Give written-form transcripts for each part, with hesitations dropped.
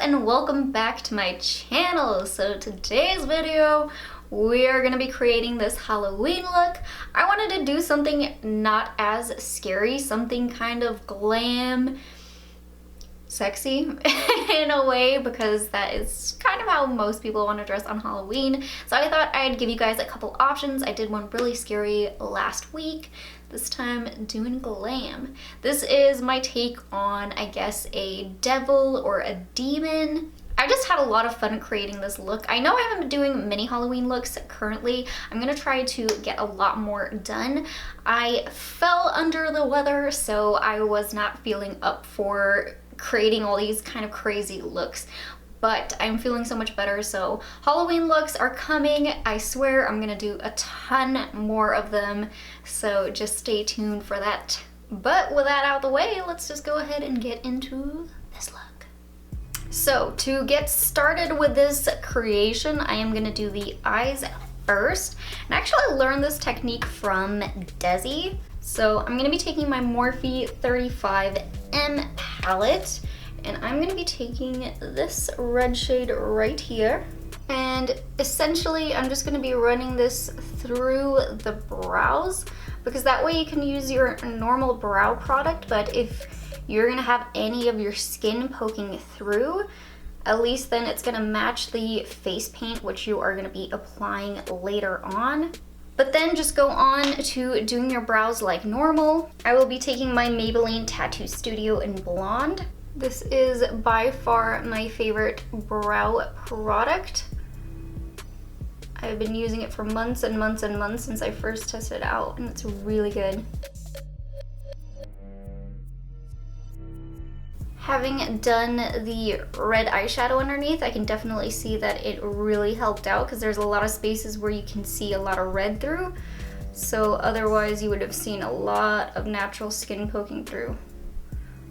and welcome back to my channel. So today's video, we are gonna be creating this Halloween look. I wanted to do something not as scary, something kind of glam, sexy in a way, because that is kind of how most people want to dress on Halloween. So I thought I'd give you guys a couple options. I did one really scary last week, this time doing glam. This is my take on, I guess, a devil or a demon. I just had a lot of fun creating this look. I know I haven't been doing many Halloween looks currently. I'm gonna try to get a lot more done. I fell under the weather, so I was not feeling up for creating all these kind of crazy looks. But I'm feeling so much better, so Halloween looks are coming. I swear I'm gonna do a ton more of them, so just stay tuned for that. But with that out of the way, let's just go ahead and get into this look. So to get started with this creation, I am gonna do the eyes first. And I actually learned this technique from Desi. So I'm gonna be taking my Morphe 35M palette, and I'm gonna be taking this red shade right here. And essentially, I'm just gonna be running this through the brows, because that way you can use your normal brow product, but if you're gonna have any of your skin poking through, at least then it's gonna match the face paint, which you are gonna be applying later on. But then just go on to doing your brows like normal. I will be taking my Maybelline Tattoo Studio in Blonde. This is by far my favorite brow product. I've been using it for months and months and months since I first tested it out, and it's really good. Having done the red eyeshadow underneath, I can definitely see that it really helped out, because there's a lot of spaces where you can see a lot of red through. So otherwise you would have seen a lot of natural skin poking through.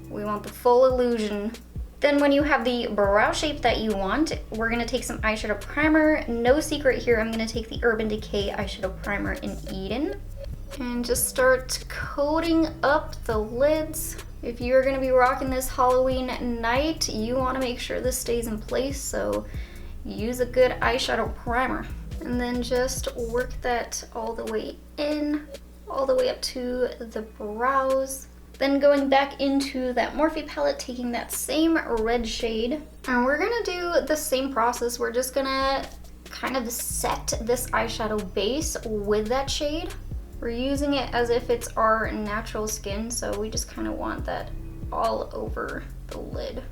We want the full illusion. Then when you have the brow shape that you want, we're gonna take some eyeshadow primer. No secret here, I'm gonna take the Urban Decay eyeshadow primer in Eden and just start coating up the lids. If you're gonna be rocking this Halloween night, you wanna make sure this stays in place, so use a good eyeshadow primer. And then just work that all the way in, all the way up to the brows. Then going back into that Morphe palette, taking that same red shade, and we're gonna do the same process. We're just gonna kind of set this eyeshadow base with that shade. We're using it as if it's our natural skin, so we just kind of want that all over the lid.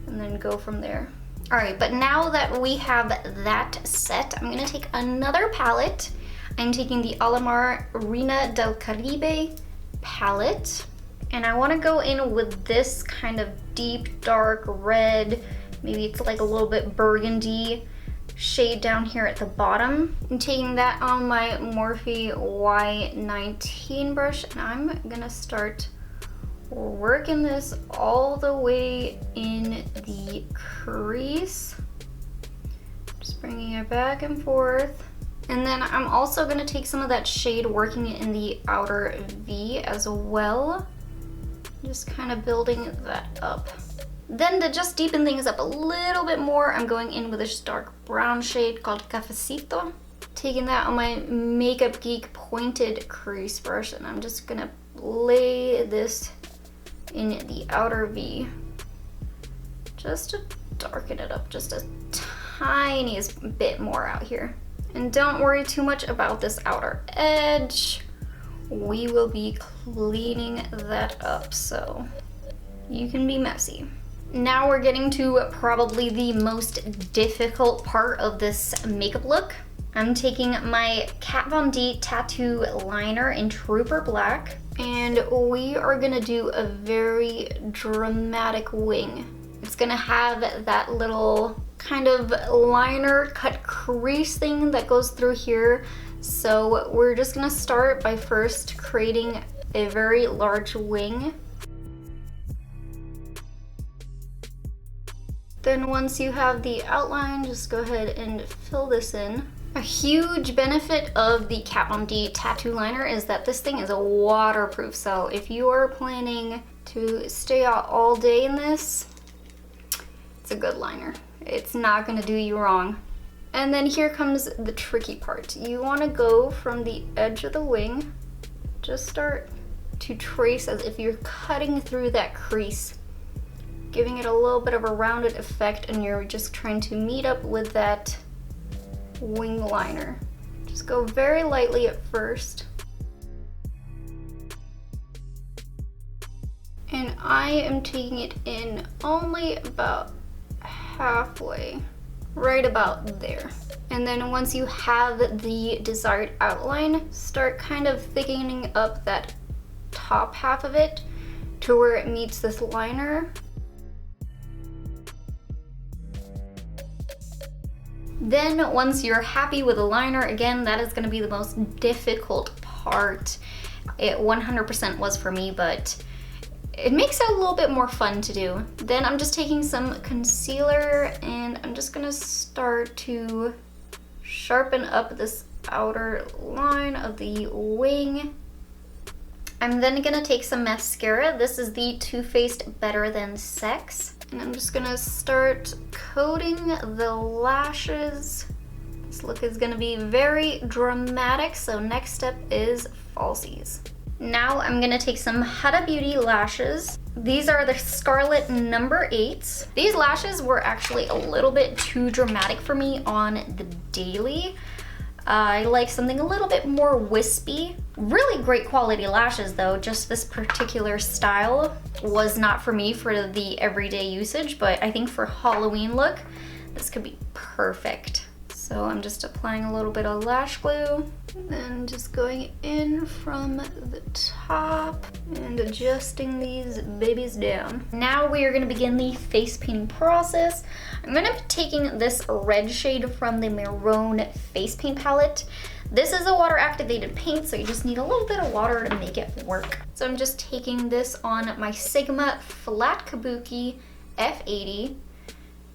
And then go from there. All right, but now that we have that set, I'm gonna take another palette. I'm taking the Alamar Reina del Caribe palette, and I want to go in with this kind of deep dark red, maybe it's like a little bit burgundy shade down here at the bottom. I'm taking that on my Morphe Y19 brush, and I'm gonna start working this all the way in the crease, just bringing it back and forth. And then I'm also gonna take some of that shade, working it in the outer V as well. Just kind of building that up. Then to just deepen things up a little bit more, I'm going in with this dark brown shade called Cafecito. Taking that on my Makeup Geek pointed crease brush, and I'm just gonna lay this in the outer V. Just to darken it up just a tiniest bit more out here. And don't worry too much about this outer edge. We will be cleaning that up, so you can be messy. Now we're getting to probably the most difficult part of this makeup look. I'm taking my Kat Von D tattoo liner in Trooper Black, and we are gonna do a very dramatic wing. It's gonna have that little kind of liner cut crease thing that goes through here. So we're just gonna start by first creating a very large wing. Then once you have the outline, just go ahead and fill this in. A huge benefit of the Kat Von D tattoo liner is that this thing is a waterproof, so if you are planning to stay out all day in this, It's a good liner. It's not gonna do you wrong. And then here comes the tricky part. You wanna go from the edge of the wing, just start to trace as if you're cutting through that crease, giving it a little bit of a rounded effect, and you're just trying to meet up with that wing liner. Just go very lightly at first. And I am taking it in only about halfway, right about there. And then once you have the desired outline, start kind of thickening up that top half of it to where it meets this liner. Then once you're happy with the liner, again, that is gonna be the most difficult part. It 100% was for me, but it makes it a little bit more fun to do. Then I'm just taking some concealer and I'm just gonna start to sharpen up this outer line of the wing. I'm then gonna take some mascara. This is the Too Faced Better Than Sex. And I'm just gonna start coating the lashes. This look is gonna be very dramatic, so next step is falsies. Now I'm gonna take some Huda Beauty lashes. These are the Scarlet number 8s. These lashes were actually a little bit too dramatic for me on the daily. I like something a little bit more wispy. Really great quality lashes though, just this particular style was not for me for the everyday usage, but I think for Halloween look, this could be perfect. So I'm just applying a little bit of lash glue and then just going in from the top and adjusting these babies down. Now we are gonna begin the face painting process. I'm gonna be taking this red shade from the Maroon face paint palette. This is a water activated paint, so you just need a little bit of water to make it work. So I'm just taking this on my Sigma Flat Kabuki F80.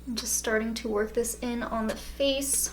I'm just starting to work this in on the face.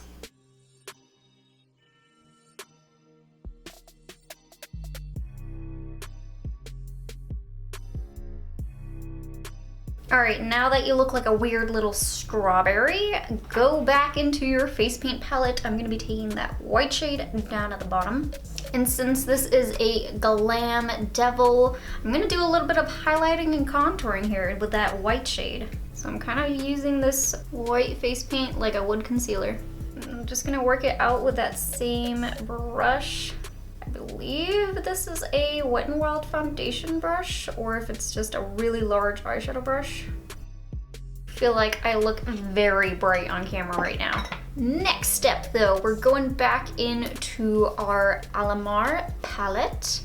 All right, now that you look like a weird little strawberry, go back into your face paint palette. I'm gonna be taking that white shade down at the bottom. And since this is a Glam Devil, I'm gonna do a little bit of highlighting and contouring here with that white shade. So I'm kind of using this white face paint like I would concealer. I'm just gonna work it out with that same brush. I believe this is a Wet n Wild foundation brush, or if it's just a really large eyeshadow brush. I feel like I look very bright on camera right now. Next step though, we're going back into our Alamar palette.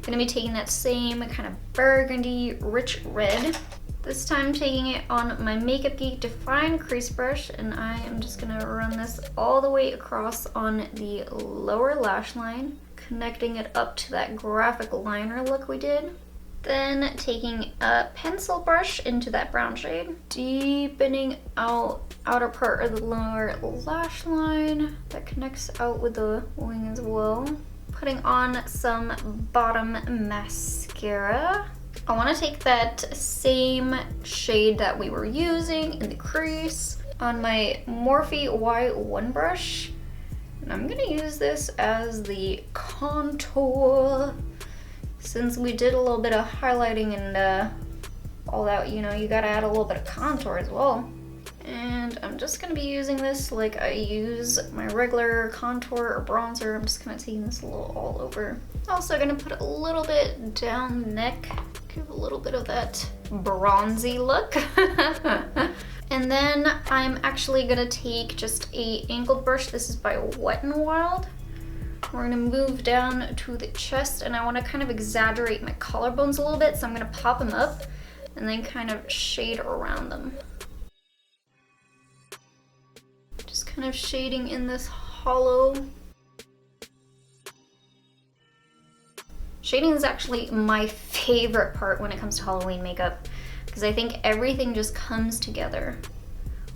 Gonna be taking that same kind of burgundy rich red. This time taking it on my Makeup Geek Define Crease Brush, and I am just gonna run this all the way across on the lower lash line, connecting it up to that graphic liner look we did. Then taking a pencil brush into that brown shade, deepening out outer part of the lower lash line that connects out with the wing as well. Putting on some bottom mascara. I want to take that same shade that we were using in the crease on my Morphe Y1 brush. And I'm gonna use this as the contour. Since we did a little bit of highlighting and all that, you know, you gotta add a little bit of contour as well. And I'm just gonna be using this like I use my regular contour or bronzer. I'm just kind of taking this a little all over. Also gonna put a little bit down the neck, give a little bit of that bronzy look. And then I'm actually gonna take just a angled brush. This is by Wet n Wild. We're gonna move down to the chest, and I wanna kind of exaggerate my collarbones a little bit, so I'm gonna pop them up and then kind of shade around them. Just kind of shading in this hollow. Shading is actually my favorite part when it comes to Halloween makeup, because I think everything just comes together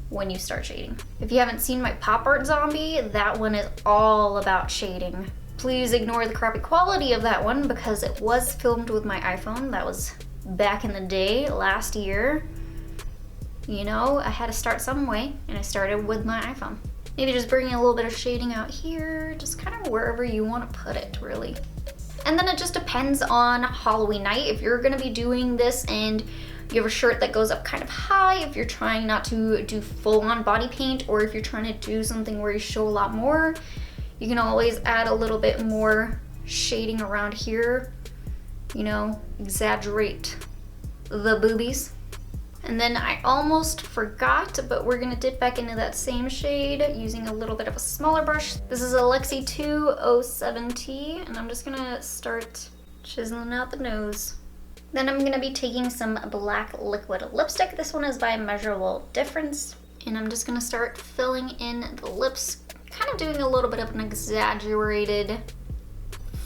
when you start shading. If you haven't seen my pop art zombie, that one is all about shading. Please ignore the crappy quality of that one because it was filmed with my iPhone. That was back in the day, last year. You know, I had to start some way, and I started with my iPhone. Maybe just bringing a little bit of shading out here, just kind of wherever you want to put it, really. And then it just depends on Halloween night. If you're gonna be doing this and you have a shirt that goes up kind of high, if you're trying not to do full-on body paint, or if you're trying to do something where you show a lot more, you can always add a little bit more shading around here, you know, exaggerate the boobies. And then I almost forgot, but we're gonna dip back into that same shade using a little bit of a smaller brush. This is a Lexi 207T, and I'm just gonna start chiseling out the nose. Then I'm gonna be taking some black liquid lipstick. This one is by Measurable Difference. And I'm just gonna start filling in the lips, kind of doing a little bit of an exaggerated,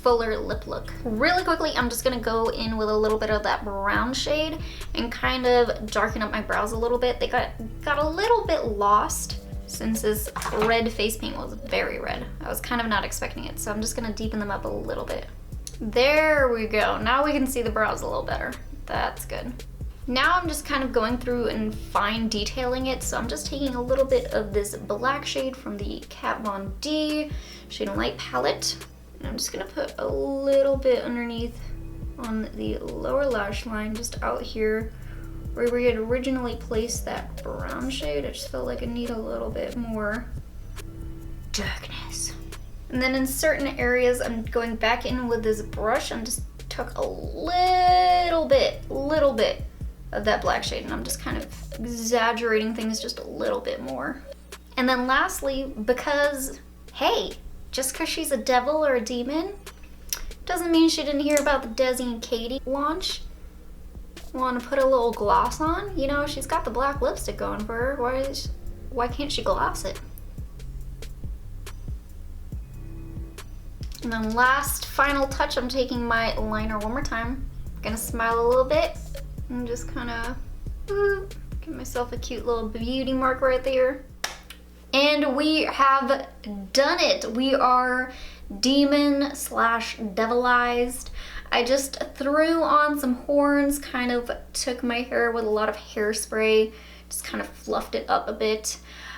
fuller lip look. Really quickly, I'm just gonna go in with a little bit of that brown shade and kind of darken up my brows a little bit. They got a little bit lost since this red face paint was very red. I was kind of not expecting it, so I'm just gonna deepen them up a little bit. There we go. Now we can see the brows a little better. That's good. Now I'm just kind of going through and fine detailing it. So I'm just taking a little bit of this black shade from the Kat Von D Shade and Light palette. And I'm just gonna put a little bit underneath on the lower lash line, just out here where we had originally placed that brown shade. I just felt like I need a little bit more darkness. And then in certain areas, I'm going back in with this brush and just took a little bit of that black shade, and I'm just kind of exaggerating things just a little bit more. And then lastly, because, hey, just because she's a devil or a demon, doesn't mean she didn't hear about the Desi and Katie launch. Want to put a little gloss on? You know, she's got the black lipstick going for her. Why can't she gloss it? And then last, final touch, I'm taking my liner one more time. I'm gonna smile a little bit and just kind of give myself a cute little beauty mark right there. And we have done it. We are demon slash devilized. I just threw on some horns, kind of took my hair with a lot of hairspray, just kind of fluffed it up a bit.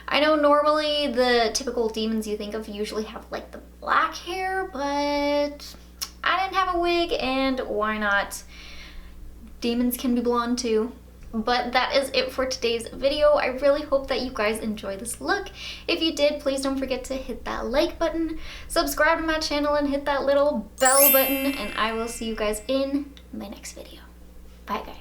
I know normally the typical demons you think of usually have like the black hair, but I didn't have a wig, and why not? Demons can be blonde too. But that is it for today's video. I really hope that you guys enjoyed this look. If you did, please don't forget to hit that like button, subscribe to my channel, and hit that little bell button, and I will see you guys in my next video. Bye guys.